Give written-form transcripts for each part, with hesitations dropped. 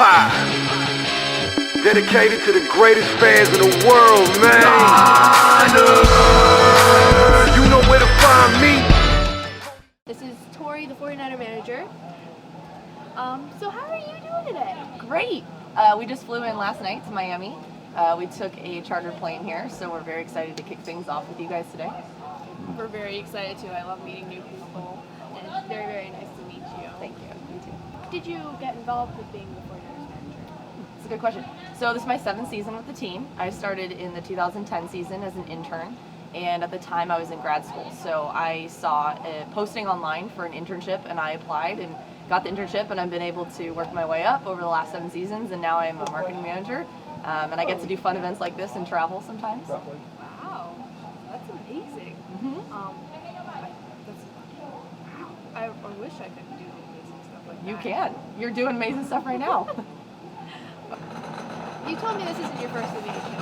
Empire. Dedicated to the greatest fans in the world, man. You know where to find me. This is Tori, the 49er manager. So how are you doing today? Great. We just flew in last night to Miami. We took a chartered plane here, so we're very excited to kick things off with you guys today. We're very excited too. I love meeting new people, and it's very, very nice to meet you. Thank you. You too. Did you get involved with being the 49ers manager? It's a good question. So this is my 7th season with the team. I started in the 2010 season as an intern, and at the time I was in grad school. So I saw a posting online for an internship, and I applied and got the internship, and I've been able to work my way up over the last 7 seasons, and now I'm a marketing manager, and I get to do fun events like this and travel sometimes. Wow, that's amazing. I wish I could do amazing stuff like that. You can. You're doing amazing stuff right now. You told me this isn't your first invasion,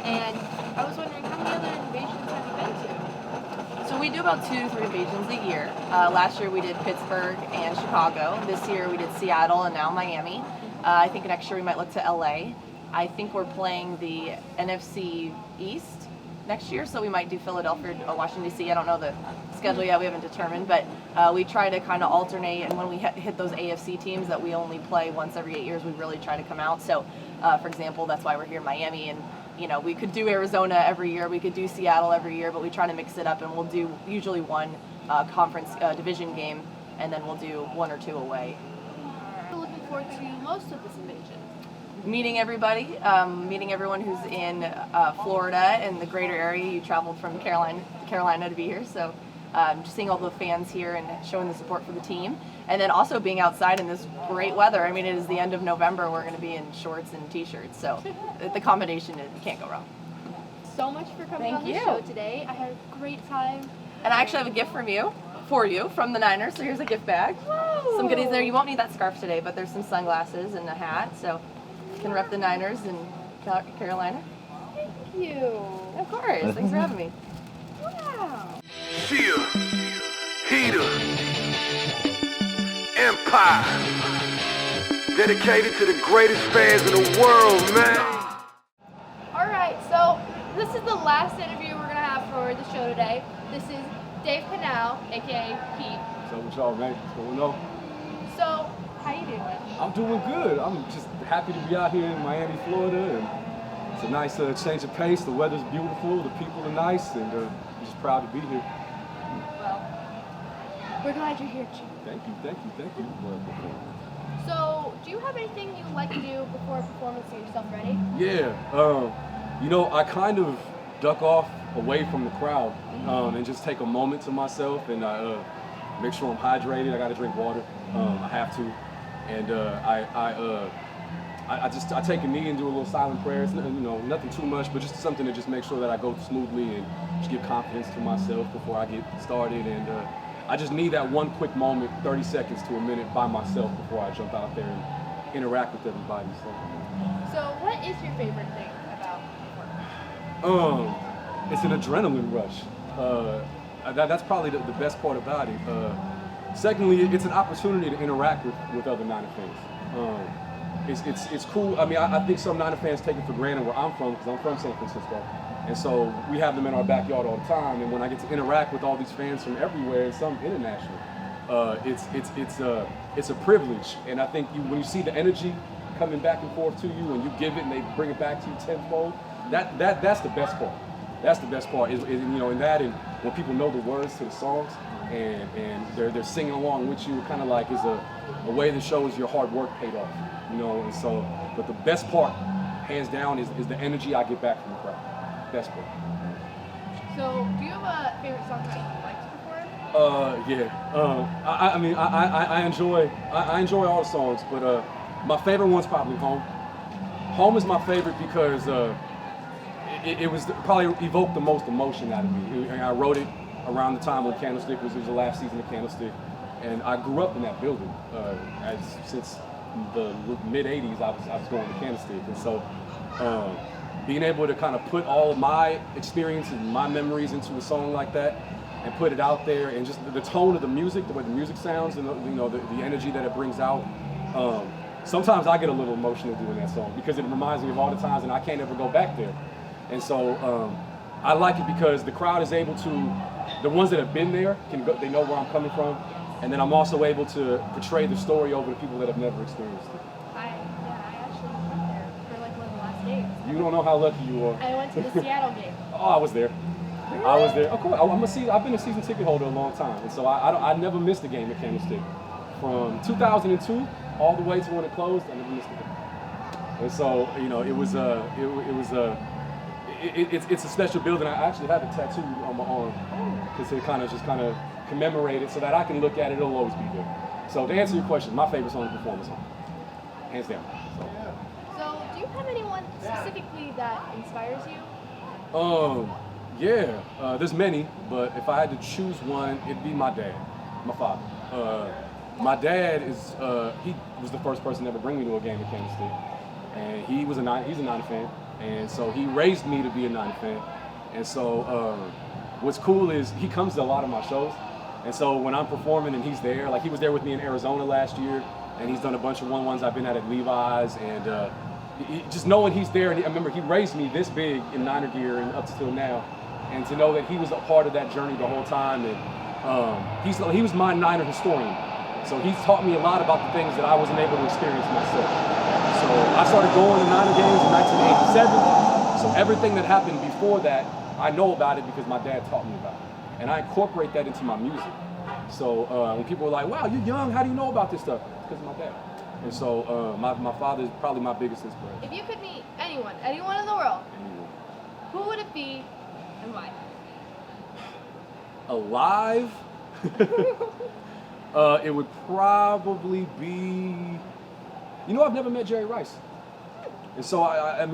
and I was wondering how many other invasions have you been to? So we do about 2 to 3 invasions a year. Last year we did Pittsburgh and Chicago. This year we did Seattle and now Miami. I think next year we might look to LA. I think we're playing the NFC East next year, so we might do Philadelphia or Washington, D.C. I don't know the schedule yet, we haven't determined, but we try to kind of alternate, and when we hit those AFC teams that we only play once every 8 years, we really try to come out. So, for example, that's why we're here in Miami, and you know, we could do Arizona every year, we could do Seattle every year, but we try to mix it up, and we'll do usually one conference division game, and then we'll do 1 or 2 away. I'm looking forward to most of this invasion. Meeting everybody, meeting everyone who's in Florida and the greater area. You traveled from Carolina to be here, so just seeing all the fans here and showing the support for the team. And then also being outside in this great weather. I mean, it is the end of November. We're going to be in shorts and t-shirts, so the combination, you can't go wrong. So much for coming on the show today. I had a great time. And I actually have a gift for you from the Niners, so here's a gift bag. Whoa. Some goodies there. You won't need that scarf today, but there's some sunglasses and a hat, so you can rep the Niners in Carolina. Thank you. Of course. Thanks for having me. Wow. Cheer, heater, empire. Dedicated to the greatest fans in the world, man. All right, so this is the last interview we're gonna have for the show today. This is Dave Canal, aka Pete. What's up with y'all, man? What's going on? So, how you doing? I'm doing good. I'm just happy to be out here in Miami, Florida, and it's a nice change of pace. The weather's beautiful, the people are nice, and I'm just proud to be here. Well, we're glad you're here, Chief. Thank you. So, do you have anything you'd like to do before a performance to get yourself ready? Yeah, you know, I kind of duck off away from the crowd and just take a moment to myself, and I make sure I'm hydrated. I got to drink water. I have to, and I take a knee and do a little silent prayer. It's, you know, nothing too much, but just something to just make sure that I go smoothly and just give confidence to myself before I get started. And I just need that one quick moment, 30 seconds to a minute by myself before I jump out there and interact with everybody. So what is your favorite thing about work? It's an adrenaline rush. That's probably the best part about it. Secondly, it's an opportunity to interact with other Niner fans. It's cool. I mean, I think some Niner fans take it for granted where I'm from, because I'm from San Francisco. And so we have them in our backyard all the time. And when I get to interact with all these fans from everywhere, and some international, it's a privilege. And I think when you see the energy coming back and forth to you, and you give it and they bring it back to you tenfold, that's the best part. That's the best part, is you know, in that, and when people know the words to the songs and they're singing along with you, it kind of like is a way that shows your hard work paid off, you know. And so, but the best part, hands down, is the energy I get back from the crowd. Best part. So, do you have a favorite song that you like to perform? Yeah. I mean, I enjoy all the songs, but my favorite one's probably Home. Home is my favorite because it was probably evoked the most emotion out of me. I wrote it around the time when Candlestick was the last season of Candlestick, and I grew up in that building. Since the mid '80s, I was going to Candlestick, and so being able to kind of put all of my experiences and my memories into a song like that and put it out there, and just the tone of the music, the way the music sounds, and the energy that it brings out. sometimes I get a little emotional doing that song because it reminds me of all the times and I can't ever go back there. And so I like it because the crowd is able to, the ones that have been there, they know where I'm coming from. And then I'm also able to portray the story over to people that have never experienced it. I actually went there for like one of the last days. You don't know how lucky you are. I went to the Seattle game. Oh, I was there. I was there. Of course, I've been a season ticket holder a long time, and so I never missed a game at Candlestick. From 2002 all the way to when it closed, I never missed a game. And so it's a special building. I actually have it tattooed on my arm because it kind of commemorate it so that I can look at it. It'll always be there. So to answer your question, my favorite song is Performance Song, hands down. So do you have anyone specifically that inspires you? Yeah, there's many, but if I had to choose one, it'd be my dad, my father. My dad he was the first person to ever bring me to a game at Kansas State, and he's a Niner fan, and so he raised me to be a Niner fan. And so what's cool is he comes to a lot of my shows, and so when I'm performing and he's there, like he was there with me in Arizona last year, and he's done a bunch of 1-1s I've been at Levi's, and just knowing he's there, and I remember he raised me this big in Niner gear and up till now. And to know that he was a part of that journey the whole time, and he was my Niner historian. So he's taught me a lot about the things that I wasn't able to experience myself. So I started going to Niner games in 1987. So everything that happened before that, I know about it because my dad taught me about it. And I incorporate that into my music. So when people are like, wow, you're young, how do you know about this stuff? It's because of my dad. And so my father is probably my biggest inspiration. If you could meet anyone in the world, who would it be and why? Alive? It would probably be, I've never met Jerry Rice. And so, I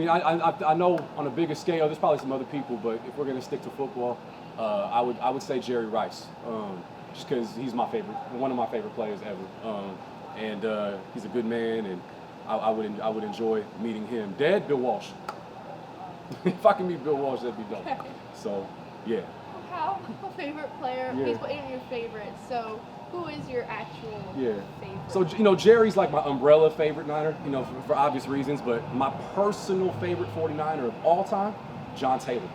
know on a bigger scale, there's probably some other people, but if we're going to stick to football, I would say Jerry Rice, just because he's one of my favorite players ever. And he's a good man, and I would enjoy meeting him. Dad, Bill Walsh. If I can meet Bill Walsh, that'd be dope. So, yeah. How a favorite player? Yeah. He's one of your favorites. So, who is your actual favorite? So, Jerry's like my umbrella favorite Niner, for obvious reasons. But my personal favorite 49er of all time, John Taylor.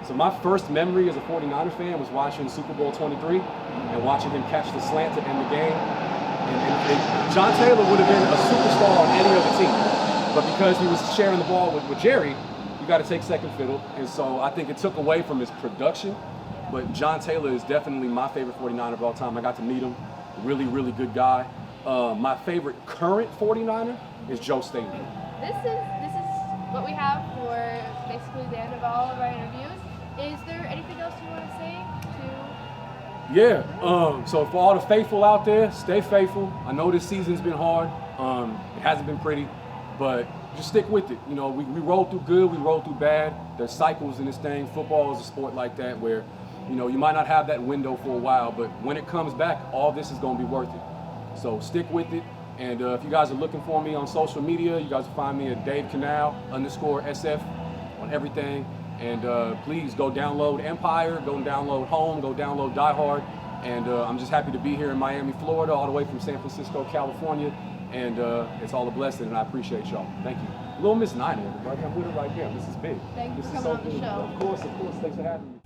So my first memory as a 49er fan was watching Super Bowl 23 and watching him catch the slant to end the game. And John Taylor would have been a superstar on any other team. But because he was sharing the ball with Jerry, you got to take second fiddle. And so I think it took away from his production. But John Taylor is definitely my favorite 49er of all time. I got to meet him. Really, really good guy. My favorite current 49er is Joe Staley. This is what we have for basically the end of all of our interviews. Is there anything else you want to say to? Yeah. So for all the faithful out there, stay faithful. I know this season's been hard. It hasn't been pretty, but just stick with it. We roll through good, we roll through bad. There's cycles in this thing. Football is a sport like that where, you might not have that window for a while, but when it comes back, all this is going to be worth it. So stick with it. And if you guys are looking for me on social media, you guys will find me at DaveCanal_SF on everything. And please go download Empire, go download Home, go download Die Hard. And I'm just happy to be here in Miami, Florida, all the way from San Francisco, California. And it's all a blessing, and I appreciate y'all. Thank you. Little Miss Niner, everybody. I'm with her right here. This is big. Thank you This for is coming so on the cool. show. Of course. Thanks for having me.